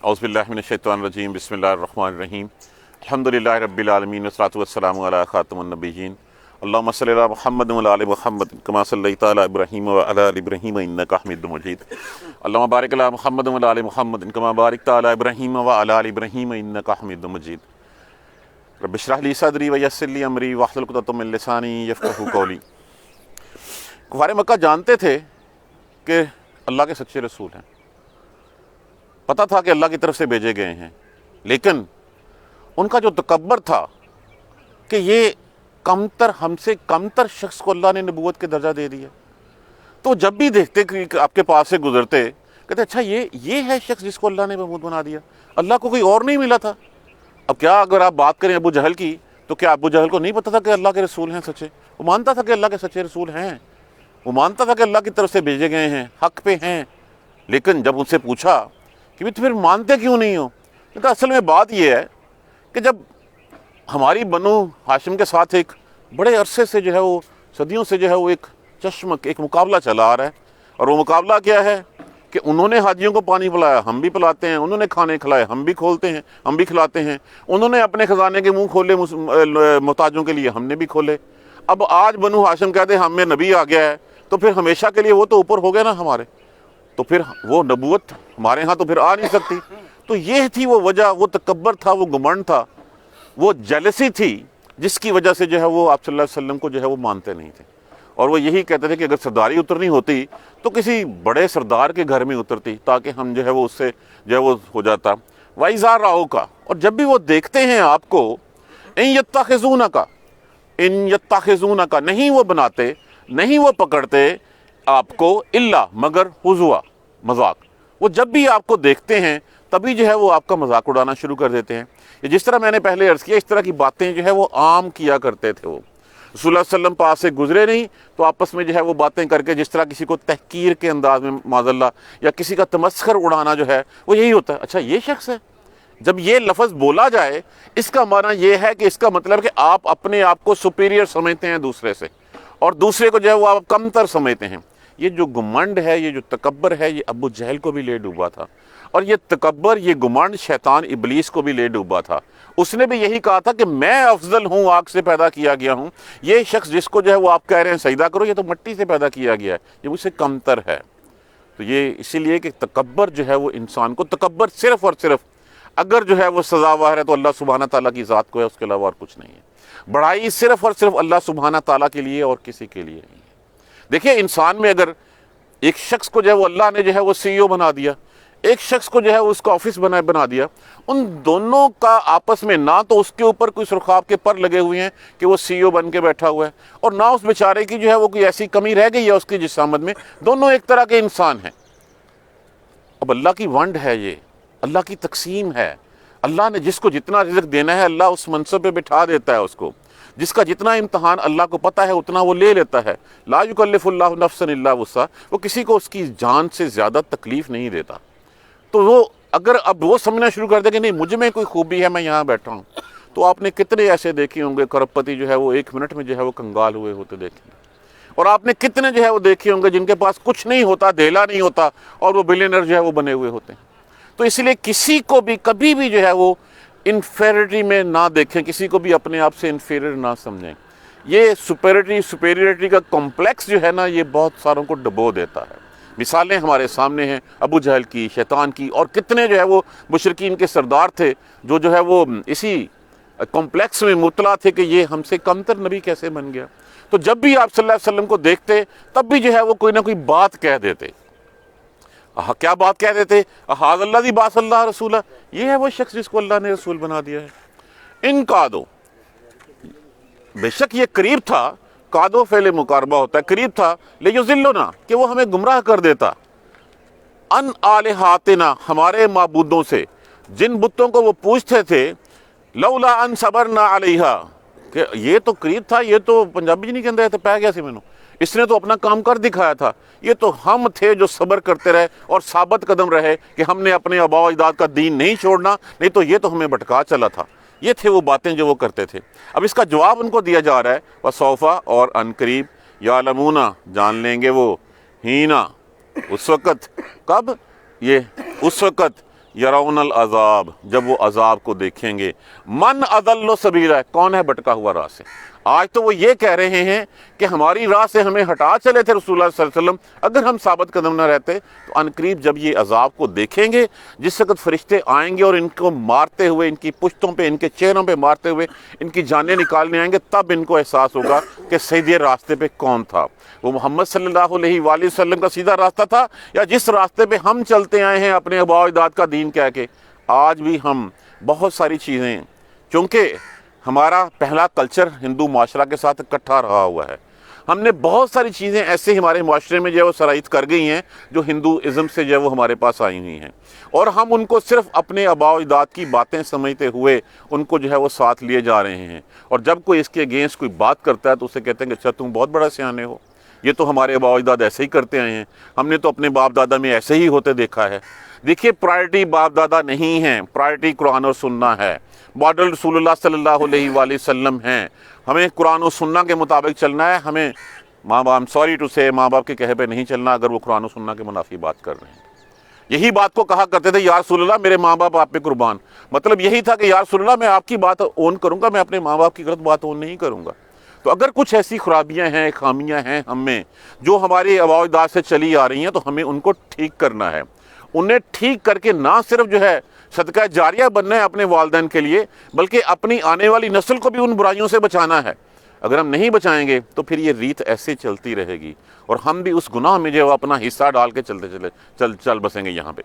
औज़ुबिल्लाहि मिनश्शैतानिर्रजीम बिस्मिल्लाहिर्रहमानिर्रहीम अल्हम्दुलिल्लाहि रब्बिल आलमीन वस्सलातु वस्सलामु अला खातिमिन नबिय्यीन अल्लाहुम्मा सल्लि अला मुहम्मद व अला आलि मुहम्मद कमा सल्लैता अला इब्राहीम व अला आलि इब्राहीम इन्नका हमीदुम मजीद अल्लाहुम्मा बारिक अला मुहम्मद व अला आलि मुहम्मद कमा बारकता अला इब्राहीम व अला आलि इब्राहीम इन्नका हमीदुम मजीद रब्बि इश्रह ली सदरी व यस्सिर ली अमरी वहलुल उक़दतम मिन लिसानी यफ़क़हू क़ौली। कुफ़ार मक्का जानते थे कि अल्लाह के सच्चे रसूल हैं, पता था कि अल्लाह की तरफ से भेजे गए हैं, लेकिन उनका जो तकब्बर था कि ये हमसे कमतर शख्स को अल्लाह ने नबूवत के दर्जा दे दिया, तो जब भी देखते कि आपके पास से गुजरते कहते अच्छा ये है शख्स जिसको अल्लाह ने महमूद बना दिया, अल्लाह को कोई और नहीं मिला था। अब क्या अगर आप बात करें अबू जहल की, तो क्या अबू जहल को नहीं पता था कि अल्लाह के रसूल हैं सच्चे? वो मानता था कि अल्लाह के सच्चे रसूल हैं, वो मानता था कि अल्लाह की तरफ से भेजे गए हैं, हक पे हैं। लेकिन जब उनसे पूछा कि तो फिर मानते क्यों नहीं हो, तो असल में बात यह है कि जब हमारी बनु हाशिम के साथ एक बड़े अरसे से जो है वो सदियों से जो है वो एक मुकाबला चला आ रहा है, और वो मुकाबला क्या है कि उन्होंने हाजियों को पानी पिलाया, हम भी पिलाते हैं, उन्होंने खाने खिलाए, हम भी खोलते हैं, हम भी खिलाते हैं, उन्होंने अपने खजाने के मुंह खोले मोहताजों के लिए, हमने भी खोले। अब आज बनु हाशिम कहते हैं हमें नबी आ गया है, तो फिर हमेशा के लिए वो तो ऊपर हो गया ना हमारे, तो फिर वो नबूवत हमारे यहाँ तो फिर आ नहीं सकती। तो ये थी वो वजह, वो तकब्बर था, वो घमंड था, वो जेलसी थी, जिसकी वजह से जो है वो आप सल्लल्लाहु अलैहि वसल्लम को जो है वो मानते नहीं थे। और वो यही कहते थे कि अगर सरदारी उतरनी होती तो किसी बड़े सरदार के घर में उतरती, ताकि हम जो है वो उससे जो है वो हो जाता वाइज़ार राहो का। और जब भी वो देखते हैं आपको, इन यत्ताखिज़ूना का नहीं वो बनाते, नहीं वो पकड़ते आपको इल्ला मगर हुज़ुआ, मजाक। वो जब भी आपको देखते हैं तभी जो है वो आपका मजाक उड़ाना शुरू कर देते हैं। ये जिस तरह मैंने पहले अर्ज़ किया, इस तरह की बातें जो है वो आम किया करते थे। वो रसूलुल्लाह सल्लल्लाहु अलैहि वसल्लम पास से गुजरे नहीं तो आपस में जो है वो बातें करके, जिस तरह किसी को तहकीर के अंदाज में माज़अल्लाह या किसी का तमस्खर उड़ाना जो है वो यही होता है। अच्छा ये शख्स है, जब ये लफ्ज़ बोला जाए इसका माना ये है कि इसका मतलब कि आप अपने आप को सुपीरियर समझते हैं दूसरे से, और दूसरे को जो है वो आप कमतर समझते हैं। ये जो गुमंड है, ये जो तकब्बर है, ये अबू जहल को भी ले डूबा था, और ये तकब्बर, ये गुमंड शैतान इबलीस को भी ले डूबा था। उसने भी यही कहा था कि मैं अफजल हूँ, आग से पैदा किया गया हूँ। ये शख्स जिसको जो है वो आप कह रहे हैं सजदा करो, ये तो मिट्टी से पैदा किया गया है, ये मुझसे कमतर है। तो ये इसीलिए कि तकब्बर जो है वो इंसान को, तकब्बर सिर्फ और सिर्फ अगर जो है वो सज़ावार है तो अल्लाह सुब्हाना ताला की ज़ात को है, उसके अलावा और कुछ नहीं है। बड़ाई सिर्फ और सिर्फ अल्लाह सुब्हाना ताला के लिए और किसी के लिए नहीं है। देखिए इंसान में अगर एक शख्स को जो है वो अल्लाह ने जो है वो CEO बना दिया, एक शख्स को जो है उसका ऑफिस बना दिया, उन दोनों का आपस में ना तो उसके ऊपर कोई सुरखाब के पर लगे हुए हैं कि वो CEO बन के बैठा हुआ है, और ना उस बेचारे की जो है वो कोई ऐसी कमी रह गई है उसकी जिस्मानत में। दोनों एक तरह के इंसान हैं। अब अल्लाह की वंड है, ये अल्लाह की तकसीम है। अल्लाह ने जिसको जितना रिज़्क़ देना है अल्लाह उस मनसब पे बिठा देता है उसको। जिसका जितना इम्तहान अल्लाह को पता है उतना वो ले लेता है। ला युकल्लिफुल्लाहु नफ्सन इल्ला वुस्सा, वो किसी को उसकी जान से ज़्यादा तकलीफ़ नहीं देता। तो वो अगर अब वो समझना शुरू कर दे कि नहीं मुझ में कोई खूबी है, मैं यहाँ बैठा हूँ, तो आपने कितने ऐसे देखे होंगे करोड़पति जो है वो 1 मिनट में जो है वो कंगाल हुए होते देखेंगे, और आपने कितने जो है वो देखे होंगे जिनके पास कुछ नहीं होता, धेला नहीं होता, और वो बिलियनर जो है वो बने हुए होते हैं। तो इसलिए किसी को भी कभी भी जो है वो इन्फेरिटी में ना देखें, किसी को भी अपने आप से इन्फीरियर ना समझें। ये सुपेरियरिटी का कॉम्प्लेक्स जो है ना, ये बहुत सारों को डुबो देता है। मिसालें हमारे सामने हैं अबू जहल की, शैतान की, और कितने जो है वो मुशरिकीन के सरदार थे जो है वो इसी कॉम्प्लेक्स में मुबतला थे कि ये हमसे कमतर नबी कैसे बन गया। तो जब भी आप सल्लल्लाहु अलैहि वसल्लम को देखते तब भी जो है वो कोई ना कोई बात कह देते। क्या बात कह देते? हाज़ल्लज़ी बाअसल्लाहु रसूला, ये है वो शख्स जिसको अल्लाह ने रसूल बना दिया है। इन कादो, बेशक ये करीब था, कादो फ़ेल मुकारबा होता है, करीब था, लियुज़िल्लुना, कि वो हमें गुमराह कर देता, अन आलिहातिना, हमारे माबूदों से, जिन बुतों को वो पूछते थे, लौला अन सबरना अलैहा, कि ये तो करीब था, ये तो पंजाबी नहीं कहते थे पै गया सी मैनू, इसने तो अपना काम कर दिखाया था। ये तो हम थे जो सब्र करते रहे और साबित कदम रहे कि हमने अपने आबा अजदाद का दीन नहीं छोड़ना, नहीं तो ये तो हमें भटका चला था। ये थे वो बातें जो वो करते थे। अब इसका जवाब उनको दिया जा रहा है, वसौफा, और अनकरीब, यालमूना, जान लेंगे वो, हीना, उस वक़्त, कब? ये उस वक़्त यरौन अल अज़ाब, जब वो अजाब को देखेंगे। मन अदल्लो सबीला, कौन है भटका हुआ राह से। आज तो वो ये कह रहे हैं कि हमारी राह से हमें हटा चले थे रसूलुल्लाह सल्लल्लाहु अलैहि वसल्लम, अगर हम साबित कदम न रहते तो अनकरीब जब ये अजाब को देखेंगे, जिस वक्त फरिश्ते आएंगे और इनको मारते हुए, इनकी पुश्तों पे, इनके चेहरों पे मारते हुए इनकी जानें निकालने आएंगे, तब इनको एहसास होगा कि सीधे रास्ते पे कौन था, वो मोहम्मद सल्लल्लाहु अलैहि वसल्लम का सीधा रास्ता था या जिस रास्ते पे हम चलते आए हैं अपने आबा अजदाद का दीन कह के। आज भी हम बहुत सारी चीज़ें, चूँकि हमारा पहला कल्चर हिंदू माशरा के साथ इकट्ठा रहा हुआ है, हमने बहुत सारी चीज़ें ऐसे हमारे माशरे में जो है वो सराइत कर गई हैं जो हिंदूइज़्म से जो है वो हमारे पास आई हुई हैं, और हम उनको सिर्फ अपने आबा अजदाद की बातें समझते हुए उनको जो है वो साथ लिए जा रहे हैं। और जब कोई इसके अगेंस्ट कोई बात करता है तो उसे कहते हैं कि अच्छा तुम बहुत बड़ा सियाने हो, ये तो हमारे आबा अजदाद ऐसे ही करते आए हैं, हमने तो अपने बाप दादा में ऐसे ही होते देखा है। देखिए, प्रायोरिटी बाप दादा नहीं है, प्रायोरिटी कुरान और सुन्ना है, मॉडल रसूलुल्लाह सल्लल्लाहु अलैहि वसल्लम हैं। हमें कुरान और सुन्ना के मुताबिक चलना है, हमें माँ बाप, सॉरी टू से, माँ बाप के कहे पे नहीं चलना अगर वो कुरान और सुन्ना के मुनाफी बात कर रहे हैं। यही बात को कहा करते थे, या रसूलुल्लाह मेरे माँ बाप आप पे कुर्बान, मतलब यही था कि या रसूलुल्लाह मैं आपकी बात ओन करूँगा, मैं अपने माँ बाप की गलत बात ओन नहीं करूँगा। तो अगर कुछ ऐसी खराबियाँ हैं, खामियाँ हैं हम में जो हमारे आबा अजदाद से चली आ रही हैं, तो हमें उनको ठीक करना है। उन्हें ठीक करके ना सिर्फ जो है सदका जारिया बनना है अपने वालिदैन के लिए, बल्कि अपनी आने वाली नस्ल को भी उन बुराइयों से बचाना है। अगर हम नहीं बचाएंगे तो फिर ये रीत ऐसे चलती रहेगी और हम भी उस गुनाह में जो अपना हिस्सा डाल के चल बसेंगे यहाँ पे।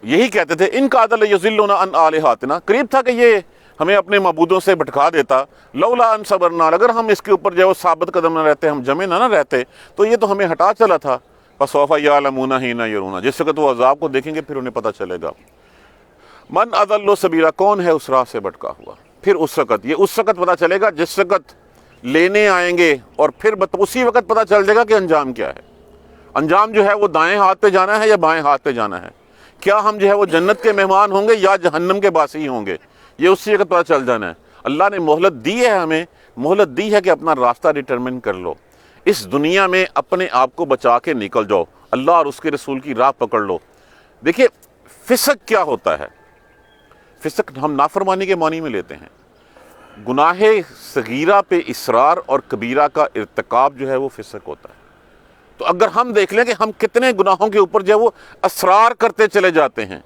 यही कहते थे, इन कादल यज़िल्लुना अन आलिहातिना, करीब था कि ये हमें अपने मबूदों से भटका देता, लौला अन सबरना, अगर हम इसके ऊपर जो साबित कदम न रहते, हम जमे ना रहते, तो ये तो हमें हटा चला था। फसौफा यालमूना हीना यरूना, जिस वक्त वो अजाब को देखेंगे फिर उन्हें पता चलेगा। मन अदल्लो सबीला, कौन है उस राह से भटका हुआ। फिर उस वक्त, ये उस वक्त पता चलेगा जिस वक्त लेने आएंगे, और फिर उसी वक्त पता चल जाएगा कि अंजाम क्या है। अंजाम जो है वो दाएं हाथ पे जाना है या बाएं हाथ पे जाना है, क्या हम जो है वो जन्नत के मेहमान होंगे या जहन्नम के बासी होंगे, ये उसी वक्त पता चल जाना है। अल्लाह ने मोहलत दी है, हमें मोहलत दी है कि अपना रास्ता डिटरमिन कर लो, इस दुनिया में अपने आप को बचा के निकल जाओ, अल्लाह और उसके रसूल की राह पकड़ लो। देखिए, फिसक क्या होता है, फिसक हम नाफरमानी के मानी में लेते हैं। गुनाहे सगीरा पे इसरार और कबीरा का इर्तिकाब जो है वो फिसक होता है। तो अगर हम देख लें कि हम कितने गुनाहों के ऊपर जो है वो असरार करते चले जाते हैं,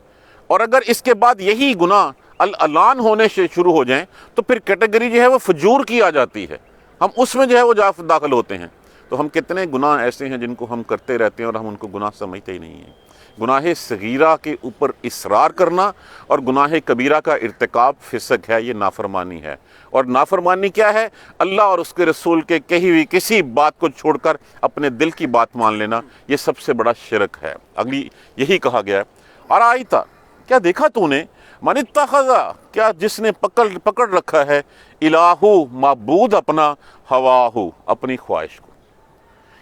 और अगर इसके बाद यही गुनाह अल-अलान होने से शुरू हो जाएं, तो फिर कैटेगरी जो है वो फजूर की आ जाती है, हम उसमें जो है वो दाखिल होते हैं। तो हम कितने गुनाह ऐसे हैं जिनको हम करते रहते हैं और हम उनको गुनाह समझते ही नहीं हैं। गुनाह सगीरा के ऊपर इसरार करना और गुनाह कबीरा का इर्तिकाब फिसक है, ये नाफरमानी है। और नाफरमानी क्या है, अल्लाह और उसके रसूल के कही हुई किसी बात को छोड़कर अपने दिल की बात मान लेना, ये सबसे बड़ा शिरक है। अगली यही कहा गया है, और आईता, क्या देखा तूने, मन इत्तखज़ा, क्या जिसने पकड़ रखा है, इलाहू, माबूद अपना, हवाहू, अपनी ख्वाहिश को।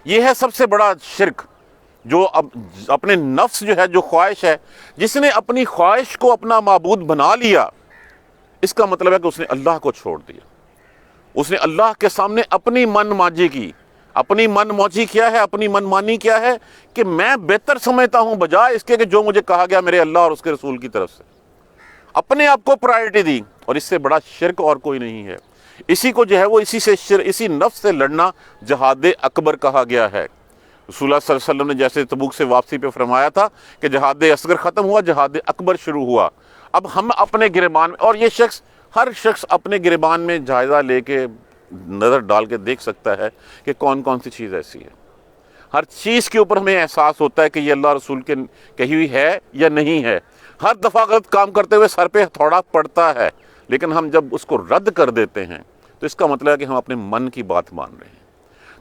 ये है सबसे बड़ा शिरक, जो अब अपने नफ्स जो है, जो ख्वाहिश है, जिसने अपनी ख्वाहिश को अपना माबूद बना लिया, इसका मतलब है कि उसने अल्लाह को छोड़ दिया, उसने अल्लाह के सामने अपनी मनमाजी की। अपनी मनमौजी क्या है, अपनी मनमानी क्या है, कि मैं बेहतर समझता हूं बजाय इसके कि जो मुझे कहा गया मेरे अल्लाह और उसके रसूल की तरफ से, अपने आप को प्रायोरिटी दी। और इससे बड़ा शिरक और कोई नहीं है। इसी को जो है वो इसी नफ्स से लड़ना जहाद अकबर कहा गया है। रसूलुल्लाह सल्लल्लाहु अलैहि वसल्लम ने जैसे तबूक से वापसी पे फरमाया था कि जहाद असगर ख़त्म हुआ, जहाद अकबर शुरू हुआ। अब हम अपने गिरबान में, और ये हर शख्स अपने गिरबान में जायज़ा लेके नज़र डाल के देख सकता है कि कौन कौन सी चीज़ ऐसी है। हर चीज़ के ऊपर हमें एहसास होता है कि ये अल्लाह रसूल के कही हुई है या नहीं है। हर दफ़ा गलत काम करते हुए सर पे हथौड़ा पड़ता है, लेकिन हम जब उसको रद्द कर देते हैं तो इसका मतलब है कि हम अपने मन की बात मान रहे हैं।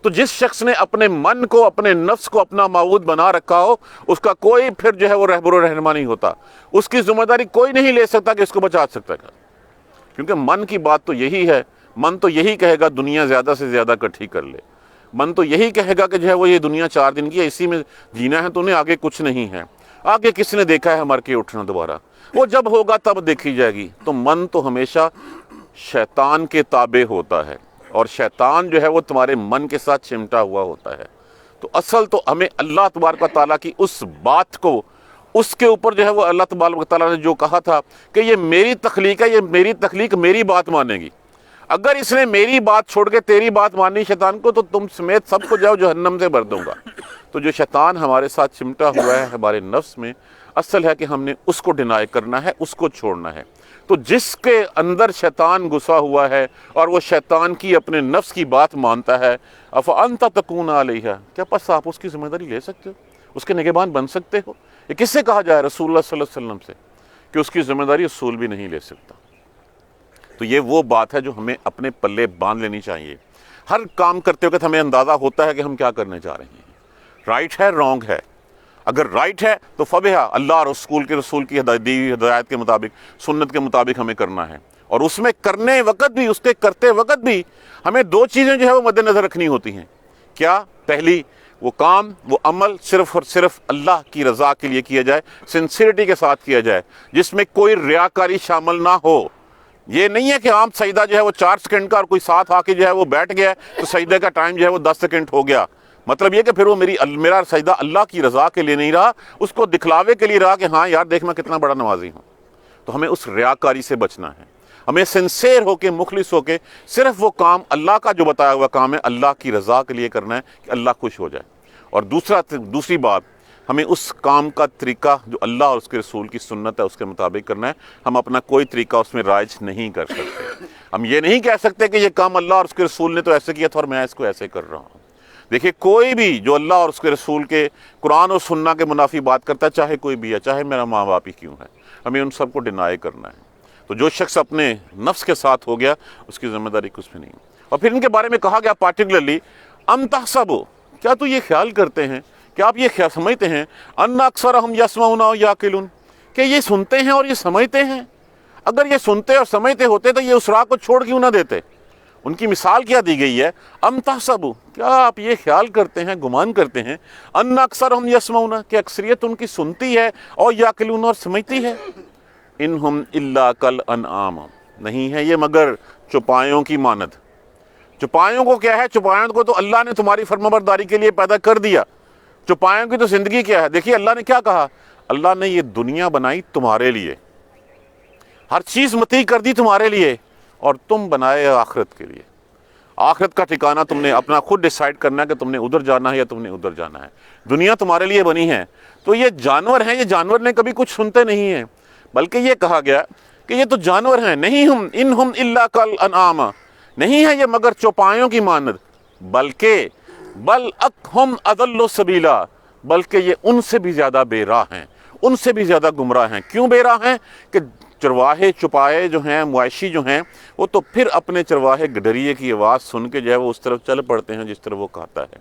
तो जिस शख्स ने अपने मन को, अपने नफ्स को अपना माबूद बना रखा हो, उसका कोई फिर जो है वो रहबरो रहनुमा नहीं होता, उसकी जिम्मेदारी कोई नहीं ले सकता कि इसको बचा सकता है। क्योंकि मन की बात तो यही है, मन तो यही कहेगा दुनिया ज़्यादा से ज़्यादा इकट्ठी कर ले, मन तो यही कहेगा कि जो है वो ये दुनिया 4 दिन की है, इसी में जीना है, तो उन्हें आगे कुछ नहीं है, आगे किसने देखा है मर के उठना दोबारा, वो जब होगा तब देखी जाएगी। तो मन तो हमेशा शैतान के ताबे होता है, और शैतान जो है वो तुम्हारे मन के साथ चिमटा हुआ होता है। तो असल तो हमें अल्लाह तबारक व तआला की उस बात को اس کے اوپر جو ہے وہ اللہ تبارک و تعالیٰ نے جو کہا تھا کہ یہ میری تخلیق ہے، یہ میری تخلیق میری بات مانے گی، اگر اس نے میری بات چھوڑ کے تیری بات مانی شیطان کو تو تم سمیت سب کو جاؤ جہنم سے بھر دوں گا۔ تو جو شیطان ہمارے ساتھ چمٹا ہوا ہے ہمارے نفس میں، اصل ہے کہ ہم نے اس کو ڈینائی کرنا ہے، اس کو چھوڑنا ہے۔ تو جس کے اندر شیطان گھسا ہوا ہے اور وہ شیطان کی اپنے نفس کی بات مانتا ہے، افانت تکون علیہ، کیا پس آپ اس کی ذمہ داری لے سکتے ہو، اس کے نگہبان بن سکتے ہو؟ یہ کس سے کہا جائے؟ رسول اللہ صلی اللہ علیہ وسلم سے، کہ اس کی ذمہ داری رسول بھی نہیں لے سکتا۔ تو یہ وہ بات ہے جو ہمیں اپنے پلے باندھ لینی چاہیے۔ ہر کام کرتے وقت ہمیں اندازہ ہوتا ہے کہ ہم کیا کرنے جا رہے ہیں، رائٹ ہے رانگ ہے۔ اگر رائٹ ہے تو فبہا، اللہ اور رسول کی دی ہوئی ہدایت کے مطابق، سنت کے مطابق ہمیں کرنا ہے، اور اس میں کرنے وقت بھی، اس کے کرتے وقت بھی ہمیں دو چیزیں جو ہے وہ مد نظر رکھنی ہوتی ہیں۔ کیا؟ پہلی، وہ کام، وہ عمل صرف اور صرف اللہ کی رضا کے لیے کیا جائے، سنسیریٹی کے ساتھ کیا جائے، جس میں کوئی ریاکاری شامل نہ ہو۔ یہ نہیں ہے کہ عام سجدہ جو ہے وہ 4 سیکنڈ کا، اور کوئی ساتھ آ کے جو ہے وہ بیٹھ گیا تو سجدے کا ٹائم جو ہے وہ 10 سیکنڈ ہو گیا، مطلب یہ کہ پھر وہ میرا سجدہ اللہ کی رضا کے لیے نہیں رہا، اس کو دکھلاوے کے لیے رہا کہ ہاں یار دیکھ میں کتنا بڑا نمازی ہوں۔ تو ہمیں اس ریاکاری سے بچنا ہے، ہمیں سنسیئر ہو کے، مخلص ہو کے، صرف وہ کام اللہ کا جو بتایا ہوا کام ہے اللہ کی رضا کے لیے کرنا ہے کہ اللہ خوش ہو جائے۔ اور دوسری بات، ہمیں اس کام کا طریقہ جو اللہ اور اس کے رسول کی سنت ہے اس کے مطابق کرنا ہے۔ ہم اپنا کوئی طریقہ اس میں رائج نہیں کر سکتے۔ ہم یہ نہیں کہہ سکتے کہ یہ کام اللہ اور اس کے رسول نے تو ایسے کیا تھا اور میں اس کو ایسے کر رہا ہوں۔ دیکھیے، کوئی بھی جو اللہ اور اس کے رسول کے قرآن اور سنت کے منافی بات کرتا ہے، چاہے کوئی بھی ہے، چاہے میرا ماں باپ ہی کیوں ہے، ہمیں ان سب کو ڈینائی کرنا ہے۔ تو جو شخص اپنے نفس کے ساتھ ہو گیا، اس کی ذمہ داری کچھ بھی نہیں۔ اور پھر ان کے بارے میں کہا گیا پارٹیکولرلی، ام تحسبوا، کیا تو یہ خیال کرتے ہیں، کیا آپ یہ سمجھتے ہیں، ان اکثرہم یسمعون و یعقلون، کہ یہ سنتے ہیں اور یہ سمجھتے ہیں؟ اگر یہ سنتے اور سمجھتے ہوتے تو یہ اس راہ کو چھوڑ کیوں نہ دیتے؟ ان کی مثال کیا دی گئی ہے، ام تحسبوا، کیا آپ یہ خیال کرتے ہیں، گمان کرتے ہیں، ان اکثرہم یسمعون، کہ اکثریت ان کی سنتی ہے، اور یعقلون، اور سمجھتی ہے، انہم الا کالانعام، نہیں ہے یہ مگر چوپایوں کی مانند۔ چوپایوں کو کیا ہے؟ چوپایوں کو تو اللہ نے تمہاری فرمانبرداری کے لیے پیدا کر دیا۔ چوپایوں کی تو زندگی کیا ہے؟ دیکھیے اللہ نے کیا کہا، اللہ نے یہ دنیا بنائی تمہارے لیے، ہر چیز متی کر دی تمہارے لیے، اور تم بنائے آخرت کے لیے۔ آخرت کا ٹھکانہ تم نے اپنا خود ڈیسائیڈ کرنا ہے کہ تم نے ادھر جانا ہے یا تم نے ادھر جانا ہے۔ دنیا تمہارے لیے بنی ہے۔ تو یہ جانور ہیں، یہ جانور نے کبھی کچھ سنتے نہیں ہیں، بلکہ یہ کہا گیا کہ یہ تو جانور ہیں، نہیں ہم انہم الا کالانعام، نہیں ہے یہ مگر چوپایوں کی مانند، بلکہ بل ہم اضل سبیلا، بلکہ یہ ان سے بھی زیادہ بے راہ ہیں، ان سے بھی زیادہ گمراہ ہیں۔ کیوں بے راہ ہیں؟ کہ چرواہے چوپائے جو ہیں، مویشی جو ہیں، وہ تو پھر اپنے چرواہے گڈریے کی آواز سن کے جو ہے وہ اس طرف چل پڑتے ہیں جس طرف وہ کہتا ہے۔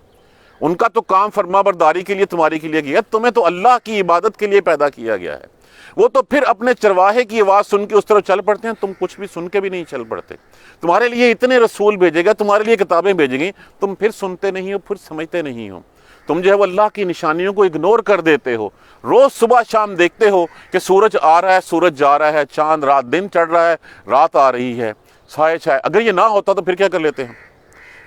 ان کا تو کام فرما برداری کے لیے تمہاری کے لیے کیا، تمہیں تو اللہ کی عبادت کے لیے پیدا کیا گیا ہے۔ وہ تو پھر اپنے چرواہے کی آواز سن کے اس طرف چل پڑتے ہیں، تم کچھ بھی سن کے بھی نہیں چل پڑتے۔ تمہارے لیے اتنے رسول بھیجے گا، تمہارے لیے کتابیں بھیجیں گی، تم پھر سنتے نہیں ہو، پھر سمجھتے نہیں ہو۔ تم جو ہے وہ اللہ کی نشانیوں کو اگنور کر دیتے ہو۔ روز صبح شام دیکھتے ہو کہ سورج آ رہا ہے، سورج جا رہا ہے، چاند رات، دن چڑھ رہا ہے، رات آ رہی ہے، سائے چھائے۔ اگر یہ نہ ہوتا تو پھر کیا کر لیتے ہیں؟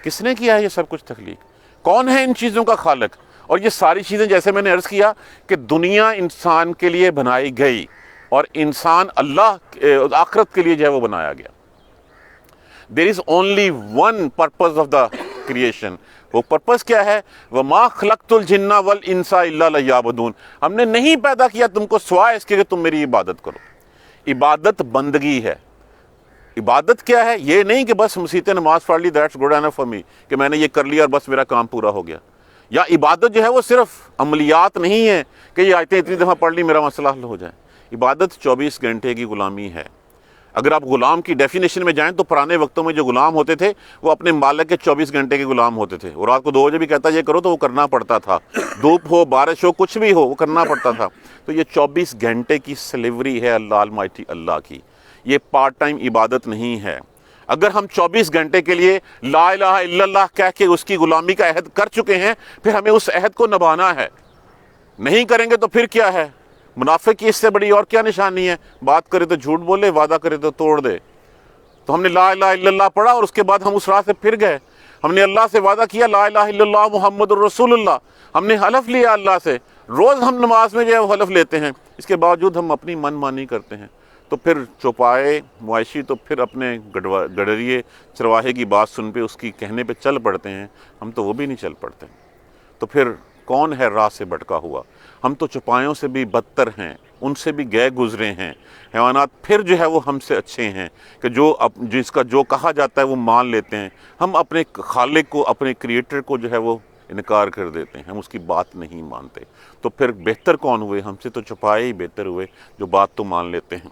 کس نے کیا ہے یہ سب کچھ تخلیق؟ کون ہے ان چیزوں کا خالق؟ اور یہ ساری چیزیں، جیسے میں نے عرض کیا کہ دنیا انسان کے لیے بنائی گئی، اور انسان اللہ آخرت کے لیے جو ہے وہ بنایا گیا۔ There is only one purpose of the creation۔ وہ پرپس کیا ہے؟ وَمَا خَلَقْتُ الْجِنَّ وَالْإِنسَ إِلَّا لِيَعْبُدُونِ، ہم نے نہیں پیدا کیا تم کو سوائے اس کے کہ تم میری عبادت کرو۔ عبادت بندگی ہے۔ عبادت کیا ہے؟ یہ نہیں کہ بس مسیحت نماز پڑھ لی، that's good enough for me، کہ میں نے یہ کر لیا اور بس میرا کام پورا ہو گیا۔ یا عبادت جو ہے وہ صرف عملیات نہیں ہے کہ یہ آیتیں اتنی دفعہ پڑھ لی میرا مسئلہ حل ہو جائے۔ عبادت 24 گھنٹے کی غلامی ہے۔ اگر آپ غلام کی ڈیفینیشن میں جائیں تو پرانے وقتوں میں جو غلام ہوتے تھے وہ اپنے مالک کے 24 گھنٹے کے غلام ہوتے تھے، اور رات کو 2 بجے بھی کہتا یہ کرو تو وہ کرنا پڑتا تھا، دھوپ ہو، بارش ہو، کچھ بھی ہو، وہ کرنا پڑتا تھا۔ تو یہ 24 گھنٹے کی سلیوری ہے اللہ المائٹی اللہ کی، یہ پارٹ ٹائم عبادت نہیں ہے۔ اگر ہم 24 گھنٹے کے لیے لا الہ الا اللہ کہہ کے اس کی غلامی کا عہد کر چکے ہیں، پھر ہمیں اس عہد کو نبھانا ہے۔ نہیں کریں گے تو پھر کیا ہے؟ منافق کی اس سے بڑی اور کیا نشانی ہے؟ بات کرے تو جھوٹ بولے، وعدہ کرے تو توڑ دے۔ تو ہم نے لا الہ الا اللہ پڑھا اور اس کے بعد ہم اس راہ سے پھر گئے۔ ہم نے اللہ سے وعدہ کیا لا الہ الا اللہ محمد الرسول اللہ، ہم نے حلف لیا اللہ سے، روز ہم نماز میں جو ہے وہ حلف لیتے ہیں، اس کے باوجود ہم اپنی من مانی کرتے ہیں، تو پھر چوپائے معاشی تو پھر اپنے گڈریے چرواہے کی بات سن پہ اس کی کہنے پہ چل پڑتے ہیں، ہم تو وہ بھی نہیں چل پڑتے۔ تو پھر کون ہے راہ سے بھٹکا ہوا؟ ہم تو چوپایوں سے بھی بدتر ہیں، ان سے بھی گئے گزرے ہیں۔ حیوانات پھر جو ہے وہ ہم سے اچھے ہیں کہ جس کا جو کہا جاتا ہے وہ مان لیتے ہیں۔ ہم اپنے خالق کو، اپنے کریٹر کو جو ہے وہ انکار کر دیتے ہیں، ہم اس کی بات نہیں مانتے۔ تو پھر بہتر کون ہوئے؟ ہم سے تو چوپائے ہی بہتر ہوئے جو بات تو مان لیتے ہیں۔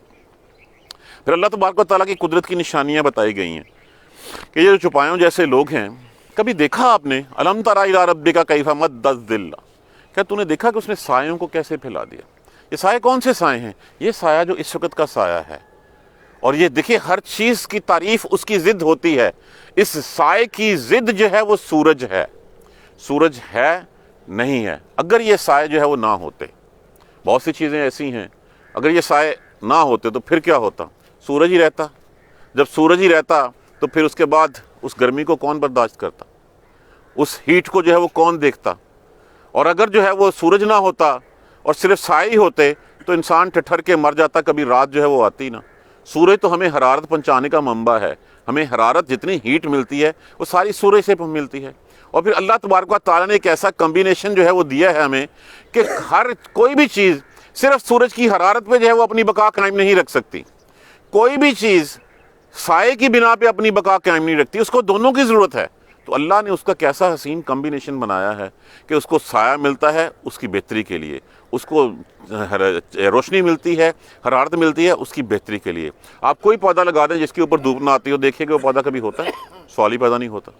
پھر اللہ تبارک و تعالیٰ کی قدرت کی نشانیاں بتائی گئی ہیں کہ یہ جو چوپایوں جیسے لوگ ہیں، کبھی دیکھا آپ نے الم تر الی ربک کیف مد الظل، کیا تو نے دیکھا کہ اس نے سایوں کو کیسے پھیلا دیا؟ یہ سائے کون سے سائے ہیں؟ یہ سایہ جو اس وقت کا سایہ ہے، اور یہ دیکھیں ہر چیز کی تعریف اس کی ضد ہوتی ہے۔ اس سائے کی ضد جو ہے وہ سورج ہے۔ سورج ہے نہیں ہے، اگر یہ سائے جو ہے وہ نہ ہوتے، بہت سی چیزیں ایسی ہیں، اگر یہ سائے نہ ہوتے تو پھر کیا ہوتا؟ سورج ہی رہتا۔ جب سورج ہی رہتا تو پھر اس کے بعد اس گرمی کو کون برداشت کرتا؟ اس ہیٹ کو جو ہے وہ کون دیکھتا؟ اور اگر جو ہے وہ سورج نہ ہوتا اور صرف سائے ہی ہوتے تو انسان ٹھٹھر کے مر جاتا، کبھی رات جو ہے وہ آتی نہ۔ سورج تو ہمیں حرارت پہنچانے کا منبع ہے، ہمیں حرارت جتنی ہیٹ ملتی ہے وہ ساری سورج سے ملتی ہے۔ اور پھر اللہ تبارک و تعالیٰ نے ایک ایسا کمبینیشن جو ہے وہ دیا ہے ہمیں کہ ہر کوئی بھی چیز صرف سورج کی حرارت پہ جو ہے وہ اپنی بقا قائم نہیں رکھ سکتی، کوئی بھی چیز سائے کی بنا پہ اپنی بقا قائم نہیں رکھتی، اس کو دونوں کی ضرورت ہے۔ تو اللہ نے اس کا کیسا حسین کمبینیشن بنایا ہے کہ اس کو سایہ ملتا ہے اس کی بہتری کے لیے، اس کو روشنی ملتی ہے، حرارت ملتی ہے اس کی بہتری کے لیے۔ آپ کوئی پودا لگا دیں جس کے اوپر دھوپ نہ آتی ہو، دیکھیں کہ وہ پودا کبھی ہوتا ہے؟ سوال ہی پیدا نہیں ہوتا۔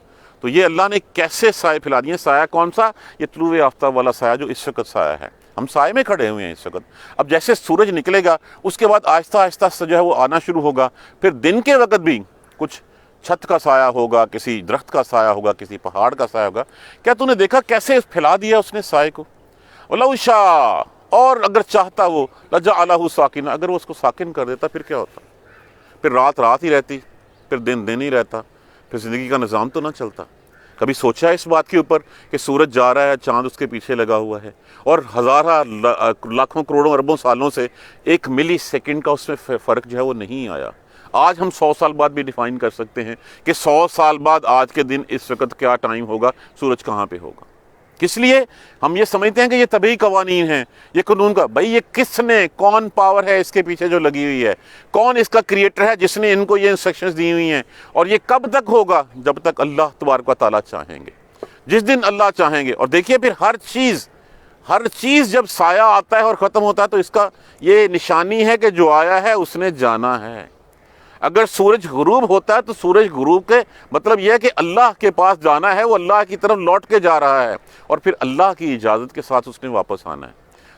تو یہ اللہ نے کیسے سائے پھیلا دیے۔ سایہ کون سا؟ یہ طلوع آفتاب والا سایہ جو اس وقت سایہ ہے، ہم سائے میں کھڑے ہوئے ہیں اس وقت۔ اب جیسے سورج نکلے گا اس کے بعد آہستہ آہستہ جو ہے وہ آنا شروع ہوگا، پھر دن کے وقت بھی کچھ چھت کا سایہ ہوگا، کسی درخت کا سایہ ہوگا، کسی پہاڑ کا سایہ ہوگا۔ کیا تو نے دیکھا کیسے پھیلا دیا اس نے سائے کو؟ وَلَوْ شَاءَ، اور اگر چاہتا وہ لَجَعَلَهُ سَاكِنًا، اگر وہ اس کو ساکن کر دیتا پھر کیا ہوتا؟ پھر رات رات ہی رہتی، پھر دن دن ہی رہتا، پھر زندگی کا نظام تو نہ چلتا۔ کبھی سوچا اس بات کے اوپر کہ سورج جا رہا ہے، چاند اس کے پیچھے لگا ہوا ہے، اور ہزارہ لاکھوں کروڑوں اربوں سالوں سے ایک ملی سیکنڈ کا اس میں فرق جو ہے وہ نہیں آیا۔ آج ہم 100 سال بعد بھی ڈیفائن کر سکتے ہیں کہ 100 سال بعد آج کے دن اس وقت کیا ٹائم ہوگا، سورج کہاں پہ ہوگا۔ کس لیے؟ ہم یہ سمجھتے ہیں کہ یہ طبعی قوانین ہیں، یہ قانون کا۔ بھائی یہ کس نے، کون پاور ہے اس کے پیچھے جو لگی ہوئی ہے؟ کون اس کا کریٹر ہے جس نے ان کو یہ انسٹرکشنز دی ہوئی ہیں؟ اور یہ کب تک ہوگا؟ جب تک اللہ تبارک و تعالیٰ چاہیں گے، جس دن اللہ چاہیں گے۔ اور دیکھیے پھر ہر چیز جب سایہ آتا ہے اور ختم ہوتا ہے تو اس کا یہ نشانی ہے کہ جو آیا ہے اس نے جانا ہے۔ اگر سورج غروب ہوتا ہے تو سورج غروب کے مطلب یہ ہے کہ اللہ کے پاس جانا ہے، وہ اللہ کی طرف لوٹ کے جا رہا ہے، اور پھر اللہ کی اجازت کے ساتھ اس نے واپس آنا ہے۔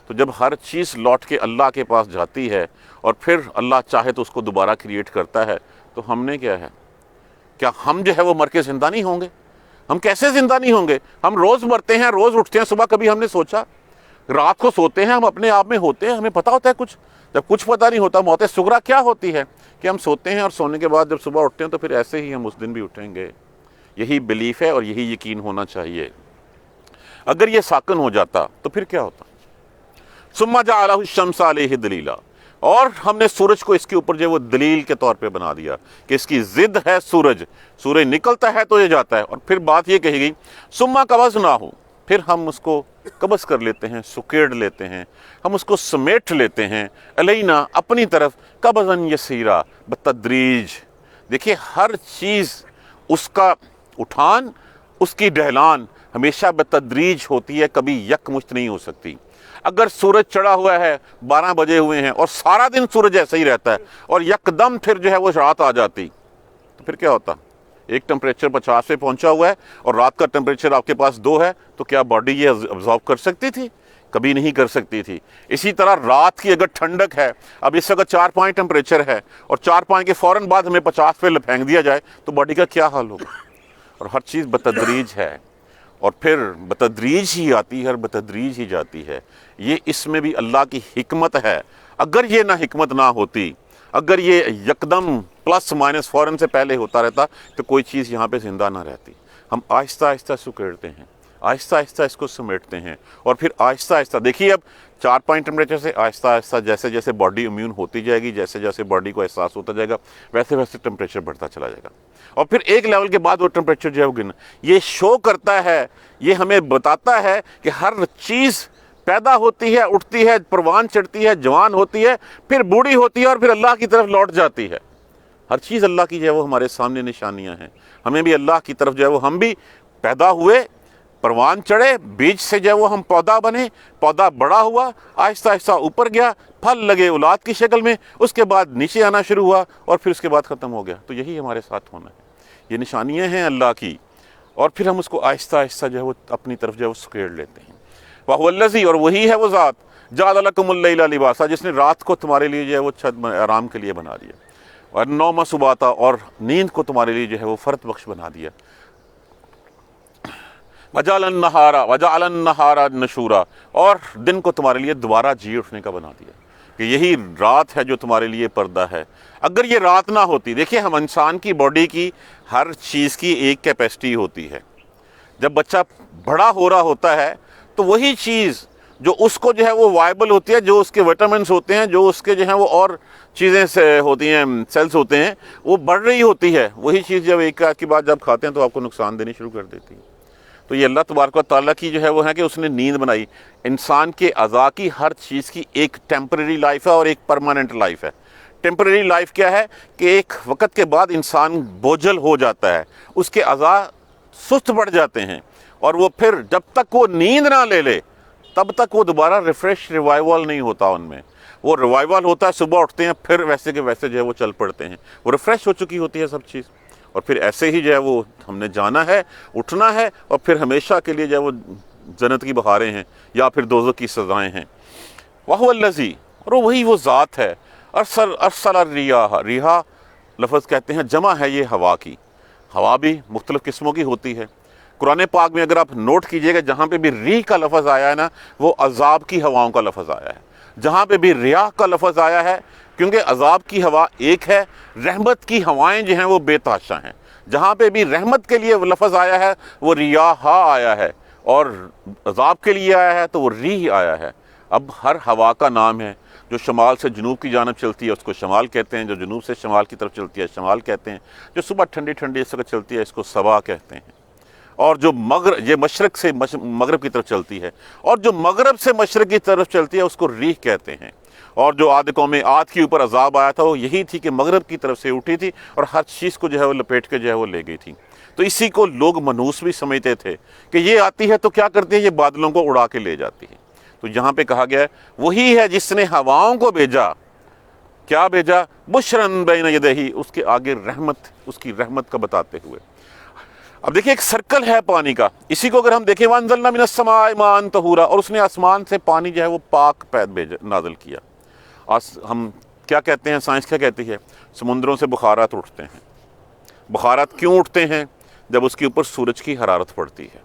تو جب ہر چیز لوٹ کے اللہ کے پاس جاتی ہے اور پھر اللہ چاہے تو اس کو دوبارہ کریٹ کرتا ہے، تو ہم نے کیا ہے؟ کیا ہم جو ہے وہ مر کے زندہ نہیں ہوں گے؟ ہم کیسے زندہ نہیں ہوں گے؟ ہم روز مرتے ہیں، روز اٹھتے ہیں صبح، کبھی ہم نے سوچا؟ رات کو سوتے ہیں، ہم اپنے آپ میں ہوتے ہیں، ہمیں پتہ ہوتا ہے کچھ؟ جب کچھ پتہ نہیں ہوتا، موت صغریٰ کیا ہوتی ہے کہ ہم سوتے ہیں اور سونے کے بعد جب صبح اٹھتے ہیں تو پھر ایسے ہی ہم اس دن بھی اٹھیں گے۔ یہی بلیف ہے اور یہی یقین ہونا چاہیے۔ اگر یہ ساکن ہو جاتا تو پھر کیا ہوتا؟ ثم جعلہ الشمس علیہ دلیلا، اور ہم نے سورج کو اس کے اوپر جو وہ دلیل کے طور پہ بنا دیا کہ اس کی ضد ہے سورج نکلتا ہے تو یہ جاتا ہے۔ اور پھر بات یہ کہی گئی ثم قبضناہ، پھر ہم اس کو قبض کر لیتے ہیں، سکیڑ لیتے ہیں، ہم اس کو سمیٹ لیتے ہیں، علینا اپنی طرف، قبضا یسیرا، بتدریج۔ دیکھیے ہر چیز اس کا اٹھان، اس کی ڈھلان ہمیشہ بتدریج ہوتی ہے، کبھی یکمشت نہیں ہو سکتی۔ اگر سورج چڑھا ہوا ہے، 12 بجے ہوئے ہیں اور سارا دن سورج ایسا ہی رہتا ہے اور یکدم پھر جو ہے وہ رات آ جاتی تو پھر کیا ہوتا؟ ایک ٹمپریچر 50 پہ پہنچا ہوا ہے اور رات کا ٹمپریچر آپ کے پاس 2 ہے، تو کیا باڈی یہ ابزارو کر سکتی تھی؟ کبھی نہیں کر سکتی تھی۔ اسی طرح رات کی اگر ٹھنڈک ہے، اب اس وقت 4 ٹمپریچر ہے اور 4 کے فوراً بعد ہمیں 50 پہ پھینک دیا جائے تو باڈی کا کیا حال ہوگا؟ اور ہر چیز بتدریج ہے، اور پھر بتدریج ہی آتی ہے اور بتدریج ہی جاتی ہے۔ یہ اس میں بھی اللہ کی حکمت ہے۔ اگر یہ نہ حکمت نہ ہوتی، اگر یہ یکدم پلس مائنس فوراً سے پہلے ہوتا رہتا تو کوئی چیز یہاں پہ زندہ نہ رہتی۔ ہم آہستہ آہستہ سکیڑتے ہیں، आहिस्ता आहिस्ता इसको समेटते हैं और फिर आहिस्ता आहिस्ता, देखिए अब 4-5 टेम्परेचर से आहिस्ता आहिस्ता जैसे जैसे बॉडी इम्यून होती जाएगी, जैसे जैसे बॉडी को एहसास होता जाएगा, वैसे वैसे टेम्परेचर बढ़ता चला जाएगा और फिर एक लेवल के बाद वो टेम्परेचर जो है वो गिरना। ये शो करता है, ये हमें बताता है कि हर चीज़ पैदा होती है, उठती है, परवान चढ़ती है, जवान होती है, फिर बूढ़ी होती है और फिर अल्लाह की तरफ लौट जाती है। हर चीज़ अल्लाह की जो है वो हमारे सामने निशानियाँ हैं। हमें भी अल्लाह की तरफ जो है वो, हम भी पैदा हुए, परवान चढ़े, बीज से जो है वो हम पौधा बने, पौधा बड़ा हुआ, आहिस्ता आहिस्ता ऊपर गया, फल लगे औलाद की शक्ल में, उसके बाद नीचे आना शुरू हुआ और फिर उसके बाद ख़त्म हो गया। तो यही हमारे साथ होना है, ये निशानियाँ हैं अल्लाह की, और फिर हम उसको आहिस्ता आहिस्ता जो है वो अपनी तरफ जो है वो सुकेड़ लेते हैं। वहुवल्लज़ी, और वही है वो ज़ात, जअल लकुमुल लैला लिबासा, जिसने रात को तुम्हारे लिए जो है वो छत आराम के लिए बना दिया, और नौम सुबाता, और नींद को तुम्हारे लिए जो है वो फ़र्त बख्श बना दिया। वजअलन नहारा नशूरा, और दिन को तुम्हारे लिए दोबारा जी उठने का बना दिया, कि यही रात है जो तुम्हारे लिए पर्दा है। अगर ये रात ना होती, देखिए हम इंसान की बॉडी की हर चीज़ की एक कैपेसिटी होती है। जब बच्चा बड़ा हो रहा होता है तो वही चीज़ जो उसको जो है वो वायबल होती है, जो उसके विटामिन्स होते हैं, जो उसके जो है वो और चीज़ें से होती हैं, सेल्स होते हैं, वो बढ़ रही होती है। वही चीज़ जब एक के बाद जब खाते हैं तो आपको नुकसान देनी शुरू कर देती है। तो ये अल्लाह तबारक व तआला की जो है वो है कि उसने नींद बनाई। इंसान के अज़ा की हर चीज़ की एक टेम्परेरी लाइफ है और एक परमानेंट लाइफ है। टेम्परेरी लाइफ क्या है कि एक वक्त के बाद इंसान बोझल हो जाता है, उसके अज़ा सुस्त पड़ जाते हैं, और वो फिर जब तक वो नींद ना ले ले तब तक वो दोबारा रिवाइवल नहीं होता उनमें। वो रिवाइवल होता है, सुबह उठते हैं फिर वैसे के वैसे जो है वो चल पड़ते हैं, वो रिफ़्रेश हो चुकी होती है सब चीज़। और फिर ऐसे ही जो है वो हमने जाना है, उठना है, और फिर हमेशा के लिए जो है वो जन्नत की बहारें हैं या फिर दोज़ख की सज़ाएँ हैं। वहुवल्लज़ी, और वही वो ज़ात है, अरसल रियाह, रिहा लफ्ज़ कहते हैं, जमा है ये हवा की। हवा भी मुख्तलिफ़ किस्मों की होती है। कुरान पाक में अगर आप नोट कीजिएगा, जहाँ पे भी रीह का लफ्ज़ आया है ना, वो अजाब की हवाओं का लफ्ज़ आया है। जहाँ पे भी रियाह का लफ्ज़ आया है, क्योंकि अजाब की हवा एक है, रहमत की हवाएं जो हैं वो बेताशा हैं। जहाँ पे भी रहमत के लिए लफ्ज़ आया है वो रियाह आया है, और अजाब के लिए आया है तो वो रीह आया है। अब हर हवा का नाम है। जो शमाल से जनूब की जानब चलती है उसको शमाल कहते हैं, जो जनूब से शमाल की तरफ चलती है शमाल कहते हैं, जो सुबह ठंडी ठंडी इस वक्त चलती है इसको सबा कहते हैं, और जो ये मशरक़ से मगरब की तरफ चलती है, और जो मगरब से मशरक़ की तरफ चलती है उसको रीह कहते हैं। और जो आद कौम आद के ऊपर अजाब आया था वो यही थी कि मगरब की तरफ से उठी थी और हर चीज़ को जो है वो लपेट के जो है वो ले गई थी। तो इसी को लोग मनूस भी समझते थे कि ये आती है तो क्या करती है, ये बादलों को उड़ा के ले जाती है। तो यहाँ पे कहा गया है वही है जिसने हवाओं को भेजा, क्या भेजा, बुशरन बैन यदैहि, उसके आगे रहमत, उसकी रहमत का बताते हुए। अब देखिए एक सर्कल है पानी का, इसी को अगर हम देखें, वअंज़लना मिनस समाई माअन तहूरा, और उसने आसमान से पानी जो है वो पाक पैद नाज़िल किया। हम क्या कहते हैं, साइंस क्या कहती है, समुद्रों से बुखारात उठते हैं। बुखारात क्यों उठते हैं? जब उसके ऊपर सूरज की हरारत पड़ती है।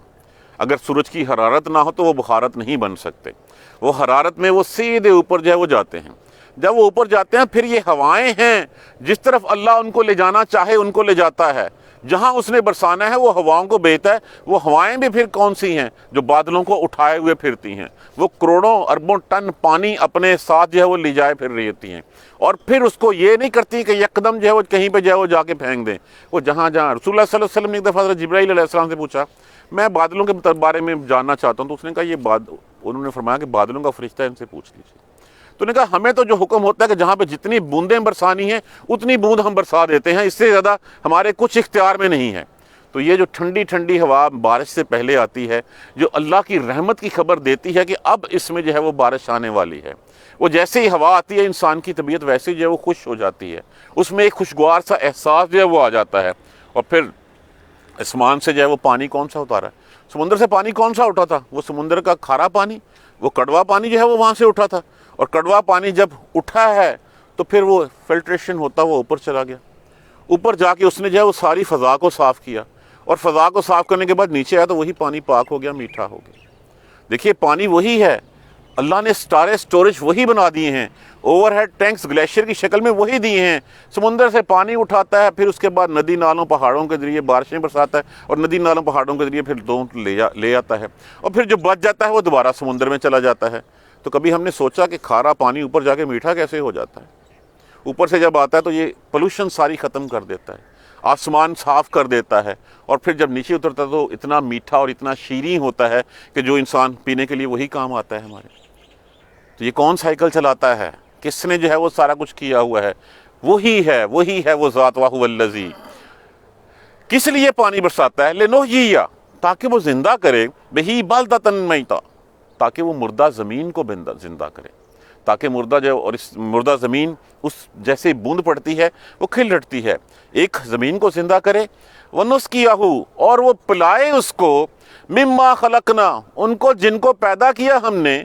अगर सूरज की हरारत ना हो तो वो बुखारात नहीं बन सकते। वो हरारत में वो सीधे ऊपर जो है वो जाते हैं। जब वो ऊपर जाते हैं फिर ये हवाएं हैं, जिस तरफ अल्लाह उनको ले जाना चाहे उनको ले जाता है। जहाँ उसने बरसाना है वो हवाओं को भेजता है। वो हवाएं भी फिर कौन सी हैं, जो बादलों को उठाए हुए फिरती हैं। वो करोड़ों अरबों टन पानी अपने साथ जो है वो ले जाए फिर रही होती हैं, और फिर उसको ये नहीं करती कि यकदम जो है वो कहीं पे जो है वो जाके फेंक दें। वो जहाँ जहाँ रसूलुल्लाह सल्लल्लाहु अलैहि वसल्लम ने एक दफ़ा जिब्राइल अलैहिस्सलाम से पूछा, मैं बादलों के बारे में जानना चाहता हूँ, तो उसने कहा ये उन्होंने फरमाया कि बादलों का फरिश्ता है, इनसे पूछ लीजिए। तो उन्होंने कहा हमें तो जो हुक्म होता है कि जहाँ पे जितनी बूंदें बरसानी हैं उतनी बूंद हम बरसा देते हैं, इससे ज़्यादा हमारे कुछ इख्तियार में नहीं है। तो ये जो ठंडी ठंडी हवा बारिश से पहले आती है, जो अल्लाह की रहमत की खबर देती है कि अब इसमें जो है वो बारिश आने वाली है, वो जैसे ही हवा आती है इंसान की तबीयत वैसे ही जो है वो खुश हो जाती है, उसमें एक खुशगवार सा एहसास जो है वो आ जाता है। और फिर आसमान से जो है वो पानी कौन सा उतारा, समुद्र से पानी कौन सा उठा था, वो समुद्र का खारा पानी, वो कड़वा पानी जो है वो वहाँ से उठा था। और कड़वा पानी जब उठा है तो फिर वो फिल्ट्रेशन होता वो ऊपर चला गया, ऊपर जाके उसने जो है वो सारी फ़ज़ा को साफ़ किया, और फ़ज़ा को साफ़ करने के बाद नीचे आया तो वही पानी पाक हो गया, मीठा हो गया। देखिए पानी वही है, اللہ نے سارے سٹوریج وہی بنا دیے ہیں، اوور ہیڈ ٹینکس گلیشیئر کی شکل میں وہی دیے ہیں، سمندر سے پانی اٹھاتا ہے، پھر اس کے بعد ندی نالوں پہاڑوں کے ذریعے بارشیں برساتا ہے، اور ندی نالوں پہاڑوں کے ذریعے پھر لے آتا ہے، اور پھر جو بچ جاتا ہے وہ دوبارہ سمندر میں چلا جاتا ہے۔ تو کبھی ہم نے سوچا کہ کھارا پانی اوپر جا کے میٹھا کیسے ہو جاتا ہے؟ اوپر سے جب آتا ہے تو یہ پولوشن ساری ختم کر دیتا ہے، آسمان صاف کر دیتا ہے، اور پھر جب نیچے اترتا ہے تو اتنا میٹھا اور اتنا شیریں ہوتا ہے کہ جو انسان پینے کے لیے وہی کام آتا ہے ہمارے۔ تو یہ کون سائیکل چلاتا ہے؟ کس نے جو ہے وہ سارا کچھ کیا ہوا ہے؟ وہی ہے وہ ذات وَهُوَ الَّذِي۔ کس لیے پانی برساتا ہے؟ لِنُحْيِيَ، تاکہ وہ زندہ کرے، بِهِ بَلْدَةً مَيْتًا، تاکہ وہ مردہ زمین کو زندہ کرے، تاکہ مردہ جو اور اس مردہ زمین اس جیسے بوند پڑتی ہے وہ کھل اٹھتی ہے، ایک زمین کو زندہ کرے، وَنُسْقِيَهُ، اور وہ پلائے اس کو، مما خلقنا، ان کو جن کو پیدا کیا ہم نے،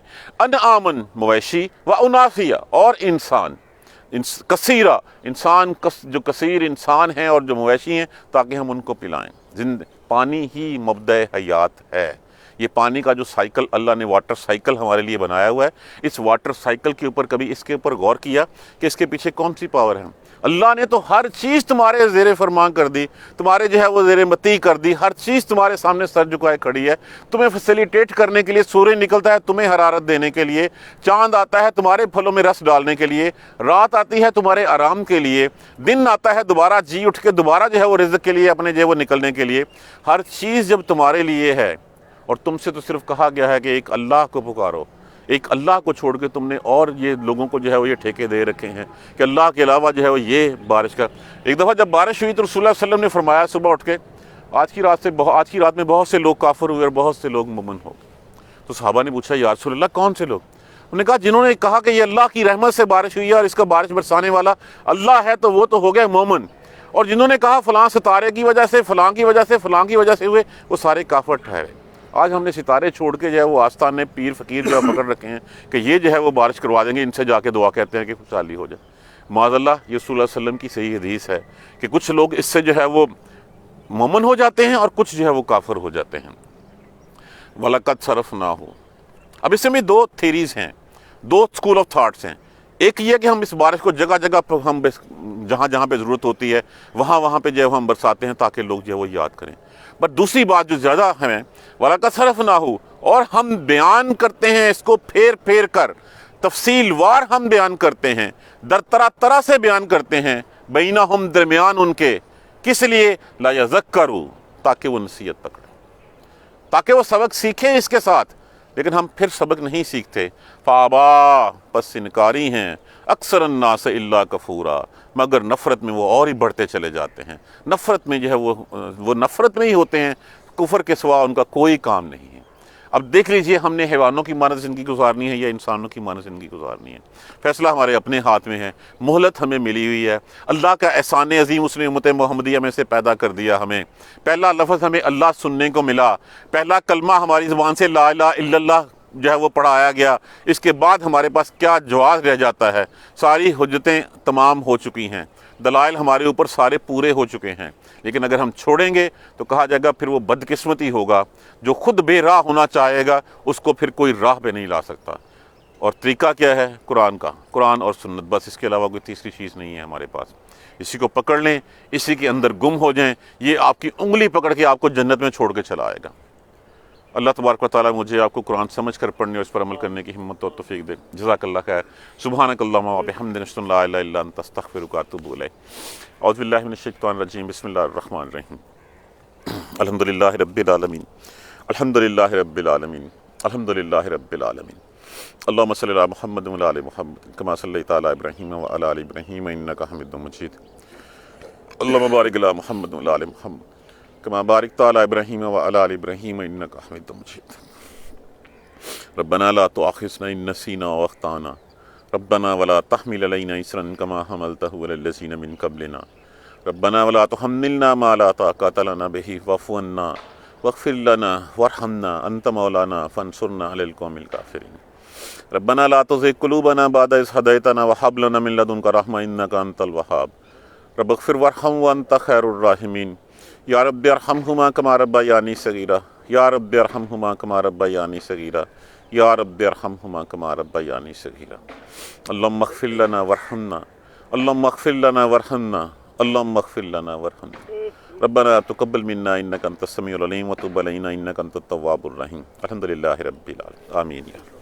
انعامن مویشی، واناسیا، اور انسان کثیرہ، انسان جو کثیر انسان ہیں اور جو مویشی ہیں، تاکہ ہم ان کو پلائیں۔ پانی ہی مبدأ حیات ہے۔ یہ پانی کا جو سائیکل اللہ نے واٹر سائیکل ہمارے لیے بنایا ہوا ہے، اس واٹر سائیکل کے اوپر کبھی اس کے اوپر غور کیا کہ اس کے پیچھے کون سی پاور ہے؟ اللہ نے تو ہر چیز تمہارے زیر فرمان کر دی، تمہارے جو ہے وہ زیر مطیع کر دی، ہر چیز تمہارے سامنے سر جھکائے کھڑی ہے، تمہیں فیسیلیٹیٹ کرنے کے لیے، سورج نکلتا ہے تمہیں حرارت دینے کے لیے، چاند آتا ہے تمہارے پھلوں میں رس ڈالنے کے لیے، رات آتی ہے تمہارے آرام کے لیے، دن آتا ہے دوبارہ جی اٹھ کے دوبارہ جو ہے وہ رزق کے لیے، اپنے جو ہے وہ نکلنے کے لیے۔ ہر چیز جب تمہارے لیے ہے، اور تم سے تو صرف کہا گیا ہے کہ ایک اللہ کو پکارو، ایک اللہ کو چھوڑ کے تم نے اور یہ لوگوں کو جو ہے وہ یہ ٹھیکے دے رکھے ہیں کہ اللہ کے علاوہ جو ہے وہ یہ بارش کا۔ ایک دفعہ جب بارش ہوئی تو رسول اللہ صلی اللہ علیہ وسلم نے فرمایا صبح اٹھ کے، آج کی رات میں بہت سے لوگ کافر ہوئے اور بہت سے لوگ مومن ہو گئے۔ تو صحابہ نے پوچھا یا رسول اللہ کون سے لوگ؟ انہوں نے کہا جنہوں نے کہا کہ یہ اللہ کی رحمت سے بارش ہوئی ہے اور اس کا بارش برسانے والا اللہ ہے تو وہ تو ہو گئے مومن، اور جنہوں نے کہا فلاں ستارے کی وجہ سے، فلاں کی وجہ سے، فلاں کی وجہ سے ہوئے، وہ سارے کافر ٹھہرے۔ آج ہم نے ستارے چھوڑ کے جو ہے وہ آستانے پیر فقیر جو ہے پکڑ رکھے ہیں کہ یہ جو ہے وہ بارش کروا دیں گے، ان سے جا کے دعا کہتے ہیں کہ خوشحالی ہو جائے۔ معاذ اللہ، یہ رسول اللہ علیہ وسلم کی صحیح حدیث ہے کہ کچھ لوگ اس سے جو ہے وہ مومن ہو جاتے ہیں اور کچھ جو ہے وہ کافر ہو جاتے ہیں۔ وَلَقَدْ صَرَفْنَاهُ، اب اس میں دو تھیریز ہیں، دو اسکول آف تھاٹس ہیں۔ ایک یہ کہ ہم اس بارش کو جگہ جگہ پر ہم جہاں جہاں پہ ضرورت ہوتی ہے وہاں پہ جو ہے ہم برساتے ہیں تاکہ لوگ جو ہے وہ یاد کریں۔ بٹ دوسری بات جو زیادہ ہے، وَلَقَدْ صَرَفْنَاهُ، اور ہم بیان کرتے ہیں اس کو پھیر کر، تفصیل وار ہم بیان کرتے ہیں، در طرح سے بیان کرتے ہیں، بینہم، درمیان ان کے، کس لیے؟ لا یذکروا، تاکہ وہ نصیحت پکڑیں، تاکہ وہ سبق سیکھیں اس کے ساتھ۔ لیکن ہم پھر سبق نہیں سیکھتے، فابا، پس انکاری ہیں، اکثر الناس الا کفورا، مگر نفرت میں وہ اور ہی بڑھتے چلے جاتے ہیں، نفرت میں جو ہے وہ نفرت میں ہی ہوتے ہیں، کفر کے سوا ان کا کوئی کام نہیں ہے۔ اب دیکھ لیجئے ہم نے حیوانوں کی مانند زندگی گزارنی ہے یا انسانوں کی مانند زندگی گزارنی ہے، فیصلہ ہمارے اپنے ہاتھ میں ہے۔ مہلت ہمیں ملی ہوئی ہے، اللہ کا احسان عظیم اس نے امت محمدیہ میں سے پیدا کر دیا ہمیں۔ پہلا لفظ ہمیں اللہ سننے کو ملا، پہلا کلمہ ہماری زبان سے لا الہ الا اللہ جو ہے وہ پڑھایا گیا۔ اس کے بعد ہمارے پاس کیا جواز رہ جاتا ہے؟ ساری حجتیں تمام ہو چکی ہیں، دلائل ہمارے اوپر سارے پورے ہو چکے ہیں، لیکن اگر ہم چھوڑیں گے تو کہا جائے گا پھر وہ بدقسمتی ہوگا۔ جو خود بے راہ ہونا چاہے گا اس کو پھر کوئی راہ پہ نہیں لا سکتا۔ اور طریقہ کیا ہے؟ قرآن اور سنت، بس اس کے علاوہ کوئی تیسری چیز نہیں ہے ہمارے پاس۔ اسی کو پکڑ لیں، اسی کے اندر گم ہو جائیں، یہ آپ کی انگلی پکڑ کے آپ کو جنت میں چھوڑ کے چلا آئے گا۔ اللہ تبارک و تعالیٰ مجھے آپ کو قرآن سمجھ کر پڑھنے اور اس پر عمل کرنے کی ہمت اور توفیق دے۔ جزاک اللہ خیر۔ سبحانک اللہم و بحمدک، اشہد ان لا الہ الا انت، استغفرک و اتوب الیک۔ اعوذ باللہ من الشیطان الرجیم، بسم اللہ الرحمن الرحیم۔ الحمدللہ رب العالمین، الحمدللہ رب العالمین، الحمدللہ رب العالمین۔ اللہم صلی علی محمد و علی آل محمد کما صلیت علی ابراہیم و علی آل ابراہیم انک حمید مجید۔ اللہم بارک علی محمد و علی آل محمد کما بارکت علی ابراہیم و علی آل ابراہیم انک حمید مجید۔ ربنا لا تؤاخذنا ان نسینا او اخطانا، ربنا ولا تحمل علینا اصرا کما حملتہ علی الذین من قبلنا، ربنا ولا تحملنا ما لا طاقۃ لنا به واعف عنا واغفر لنا وارحمنا انت مولانا فانصرنا علی القوم الکافرین۔ ربنا لا تزغ قلوبنا بعد اذ ہدیتنا وہب لنا من لدنک رحمۃ انک انت الوہاب، رب اغفر وارحم وانت خیر الراحمین۔ یا رب ارحمہما کما ربیانی صغیرہ، یا رب ارحمہما کما ربیانی صغیرہ، یا رب ارحمہما کما ربیانی صغیرا اللہم اغفر لنا وارحمنا اللہم اغفر لنا وارحمنا اللہم اغفر لنا وارحمنا ربنا تقبل منا انک انت السمیع العلیم وتب علینا انک انت التواب الرحیم الحمدللہ رب العالمین آمین یا